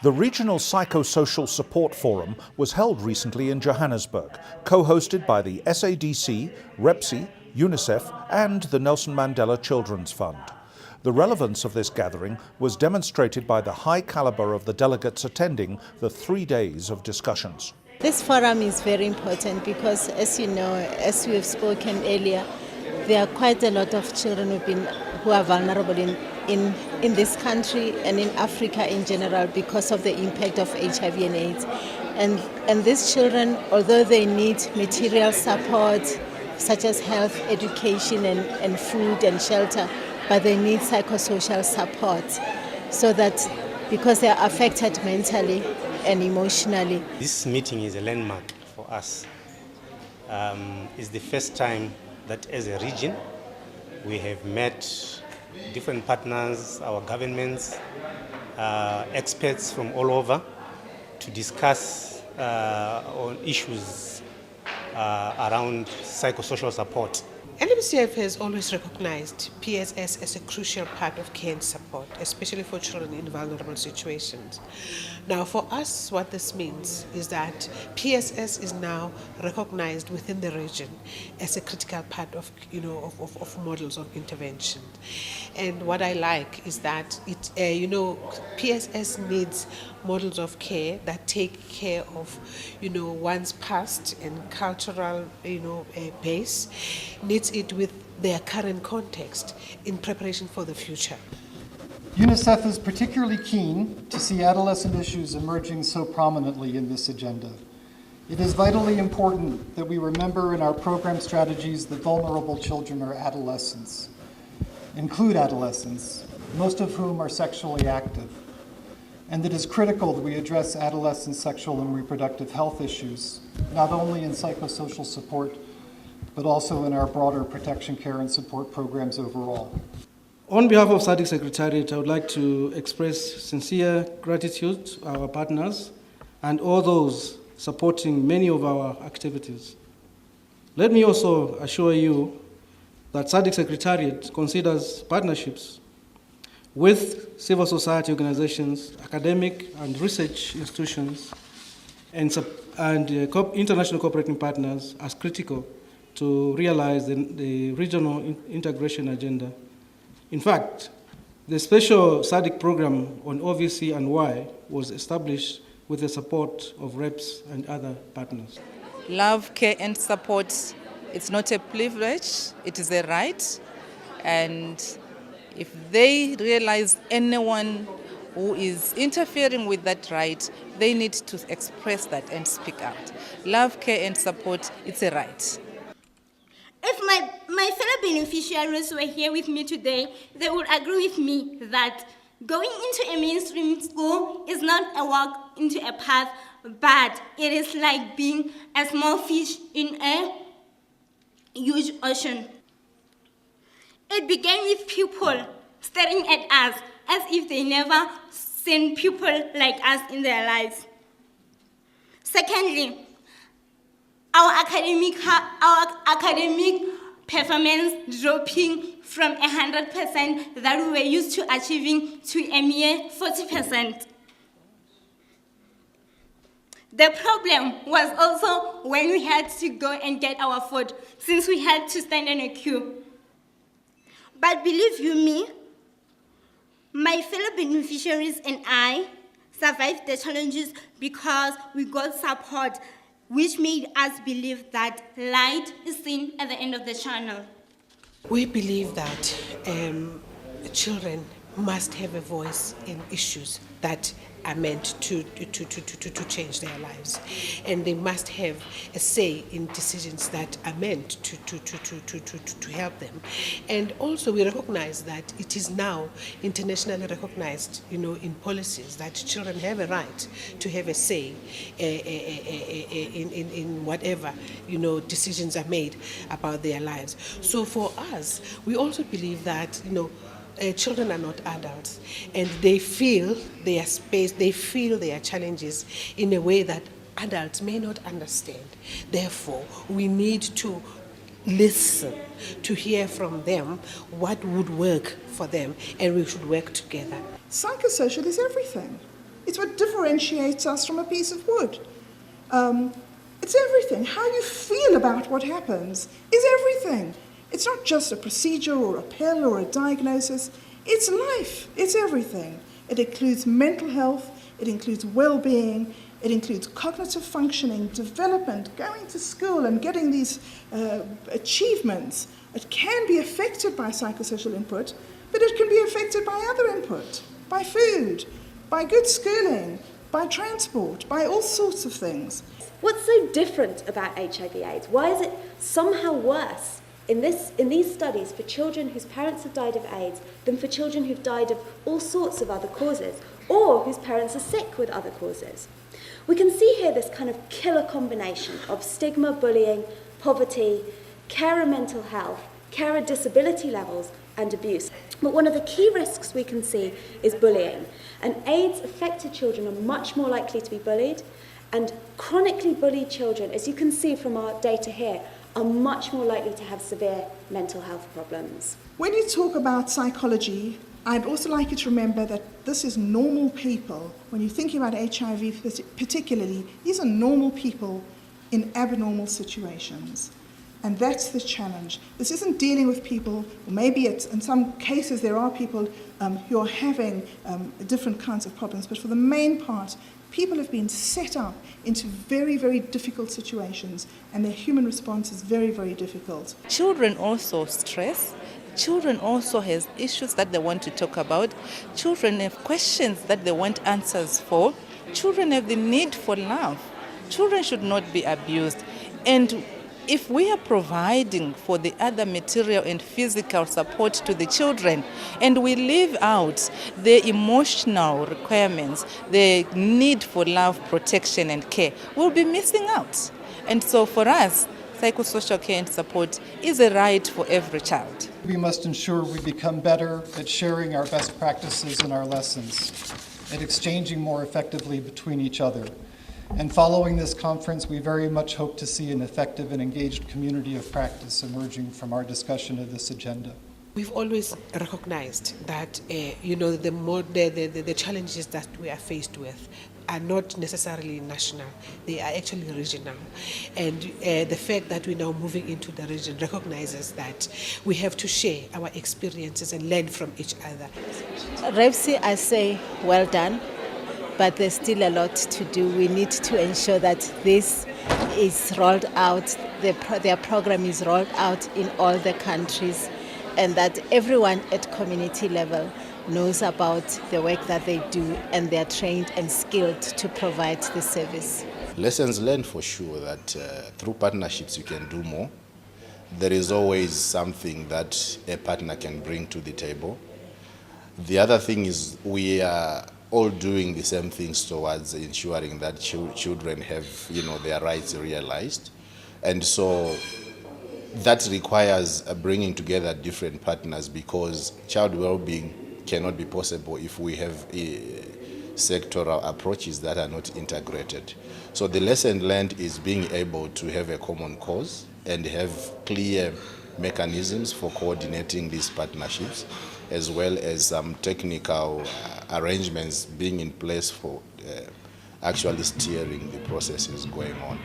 The Regional Psychosocial Support Forum was held recently in Johannesburg, co-hosted by the SADC, Repssi, UNICEF and the Nelson Mandela Children's Fund. The relevance of this gathering was demonstrated by the high caliber of the delegates attending the 3 days of discussions. This forum is very important because, as you know, as we have spoken earlier, there are quite a lot of children who are vulnerable in this country and in Africa in general because of the impact of HIV and AIDS. And these children, although they need material support such as health, education and food and shelter, but they need psychosocial support so that because they are affected mentally and emotionally. This meeting is a landmark for us. It's the first time that as a region we have met different partners, our governments, experts from all over to discuss on issues around psychosocial support. UNICEF has always recognized PSS as a crucial part of care and support, especially for children in vulnerable situations. Now, for us, what this means is that PSS is now recognized within the region as a critical part of, of models of intervention. And what I like is that PSS needs models of care that take care of, one's past and cultural, base, needs it with their current context in preparation for the future. UNICEF is particularly keen to see adolescent issues emerging so prominently in this agenda. It is vitally important that we remember in our program strategies that vulnerable children are adolescents, include adolescents, most of whom are sexually active, and it is critical that we address adolescent sexual and reproductive health issues, not only in psychosocial support, but also in our broader protection care and support programs overall. On behalf of SADC Secretariat, I would like to express sincere gratitude to our partners and all those supporting many of our activities. Let me also assure you that SADC Secretariat considers partnerships with civil society organizations, academic and research institutions, and international cooperating partners as critical to realize the regional integration agenda. In fact, the special SADC program on OVC and Y was established with the support of Reps and other partners. Love, care and support, it's not a privilege, it is a right. And if they realize anyone who is interfering with that right, they need to express that and speak out. Love, care and support, it's a right. If my fellow beneficiaries were here with me today, they would agree with me that going into a mainstream school is not a walk into a path, but it is like being a small fish in a huge ocean. It began with people staring at us as if they never seen people like us in their lives. Secondly, our academic performance dropping from 100% that we were used to achieving to a mere 40%. The problem was also when we had to go and get our food, since we had to stand in a queue. But believe you me, my fellow beneficiaries and I survived the challenges because we got support, which made us believe that light is seen at the end of the tunnel. We believe that children must have a voice in issues that are meant to change their lives, and they must have a say in decisions that are meant to help them. And also we recognize that it is now internationally recognized, in policies that children have a right to have a say in whatever, decisions are made about their lives. So for us, we also believe that, children are not adults, and they feel their space, they feel their challenges in a way that adults may not understand. Therefore, we need to listen, to hear from them what would work for them, and we should work together. Psychosocial is everything. It's what differentiates us from a piece of wood. It's everything. How you feel about what happens is everything. It's not just a procedure or a pill or a diagnosis. It's life. It's everything. It includes mental health. It includes well-being. It includes cognitive functioning, development, going to school and getting these achievements. It can be affected by psychosocial input, but it can be affected by other input, by food, by good schooling, by transport, by all sorts of things. What's so different about HIV/AIDS? Why is it somehow worse in these studies for children whose parents have died of AIDS than for children who've died of all sorts of other causes, or whose parents are sick with other causes? We can see here this kind of killer combination of stigma, bullying, poverty, care and mental health, care and disability levels, and abuse. But one of the key risks we can see is bullying. And AIDS-affected children are much more likely to be bullied, and chronically bullied children, as you can see from our data here, are much more likely to have severe mental health problems. When you talk about psychology, I'd also like you to remember that this is normal people. When you're thinking about HIV particularly, these are normal people in abnormal situations. And that's the challenge. This isn't dealing with people, maybe in some cases there are people who are having different kinds of problems, but for the main part, people have been set up into very, very difficult situations, and their human response is very, very difficult. Children also stress. Children also have issues that they want to talk about. Children have questions that they want answers for. Children have the need for love. Children should not be abused. And if we are providing for the other material and physical support to the children, and we leave out the emotional requirements, the need for love, protection, and care, we'll be missing out. And so for us, psychosocial care and support is a right for every child. We must ensure we become better at sharing our best practices and our lessons, at exchanging more effectively between each other. And following this conference, we very much hope to see an effective and engaged community of practice emerging from our discussion of this agenda. We've always recognized that the challenges that we are faced with are not necessarily national, they are actually regional. And the fact that we're now moving into the region recognizes that we have to share our experiences and learn from each other. Repssi, I say well done, but there's still a lot to do. We need to ensure that this is rolled out, their program is rolled out in all the countries, and that everyone at community level knows about the work that they do, and they're trained and skilled to provide the service. Lessons learned for sure that through partnerships you can do more. There is always something that a partner can bring to the table. The other thing is we are all doing the same things towards ensuring that children have their rights realized. And so that requires bringing together different partners, because child well-being cannot be possible if we have sectoral approaches that are not integrated. So the lesson learned is being able to have a common cause and have clear mechanisms for coordinating these partnerships, as well as some technical arrangements being in place for actually steering the processes going on.